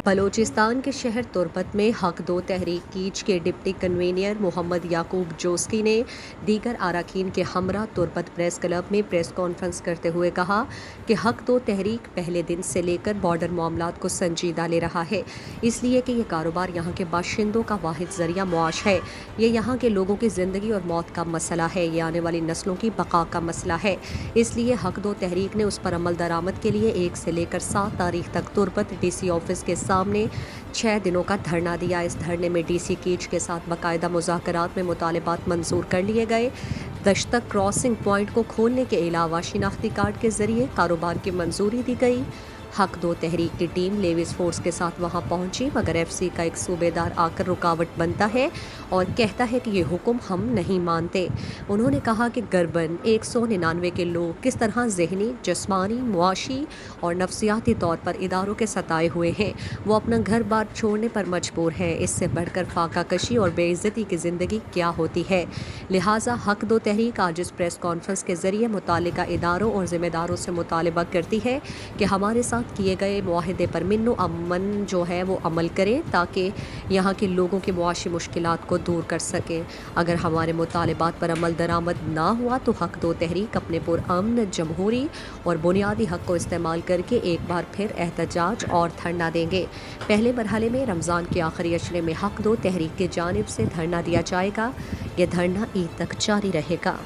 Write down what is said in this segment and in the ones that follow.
بلوچستان کے شہر تربت میں حق دو تحریک کیچ کے ڈپٹی کنوینر محمد یعقوب جوسکی نے دیگر اراکین کے ہمراہ تربت پریس کلب میں پریس کانفرنس کرتے ہوئے کہا کہ حق دو تحریک پہلے دن سے لے کر بارڈر معاملات کو سنجیدہ لے رہا ہے، اس لیے کہ یہ کاروبار یہاں کے باشندوں کا واحد ذریعہ معاش ہے، یہ یہاں کے لوگوں کی زندگی اور موت کا مسئلہ ہے، یہ آنے والی نسلوں کی بقا کا مسئلہ ہے۔ اس لیے حق دو تحریک نے اس پر عمل درآمد کے لیے 1 سے لے کر 7 تاریخ تک تربت ڈی سی آفس کے سامنے 6 دنوں کا دھرنا دیا۔ اس دھرنے میں ڈی سی کیچ کے ساتھ باقاعدہ مذاکرات میں مطالبات منظور کر لیے گئے۔ دشتک کراسنگ پوائنٹ کو کھولنے کے علاوہ شناختی کارڈ کے ذریعے کاروبار کی منظوری دی گئی۔ حق دو تحریک کی ٹیم لیویز فورس کے ساتھ وہاں پہنچی، مگر ایف سی کا ایک صوبے دار آ کر رکاوٹ بنتا ہے اور کہتا ہے کہ یہ حکم ہم نہیں مانتے۔ انہوں نے کہا کہ غرباً 199 کے لوگ کس طرح ذہنی، جسمانی، معاشی اور نفسیاتی طور پر اداروں کے ستائے ہوئے ہیں، وہ اپنا گھر بار چھوڑنے پر مجبور ہیں۔ اس سے بڑھ کر فاقہ کشی اور بے عزتی کی زندگی کیا ہوتی ہے؟ لہٰذا حق دو تحریک آج اس پریس کانفرنس کے ذریعے متعلقہ اداروں اور ذمہ داروں سے مطالبہ کرتی ہے کہ ہمارے ساتھ کیے گئے معاہدے پر من و امن جو ہے وہ عمل کریں تاکہ یہاں کے لوگوں کی معاشی مشکلات کو دور کر سکیں۔ اگر ہمارے مطالبات پر عمل درآمد نہ ہوا تو حق دو تحریک اپنے پرامن جمہوری اور بنیادی حق کو استعمال کر کے ایک بار پھر احتجاج اور دھرنا دیں گے۔ پہلے مرحلے میں رمضان کے آخری عشرے میں حق دو تحریک کی جانب سے دھرنا دیا جائے گا۔ یہ دھرنا عید تک جاری رہے گا۔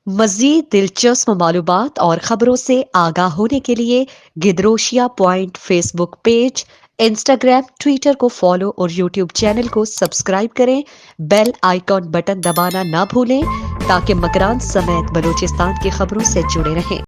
مزید دلچسپ معلومات اور خبروں سے آگاہ ہونے کے لیے Gedrosia point Facebook page, Instagram, Twitter کو فالو اور یوٹیوب چینل کو سبسکرائب کریں۔ بیل آئیکن بٹن دبانا نہ بھولیں تاکہ مکران سمیت بلوچستان کی خبروں سے جڑے رہیں۔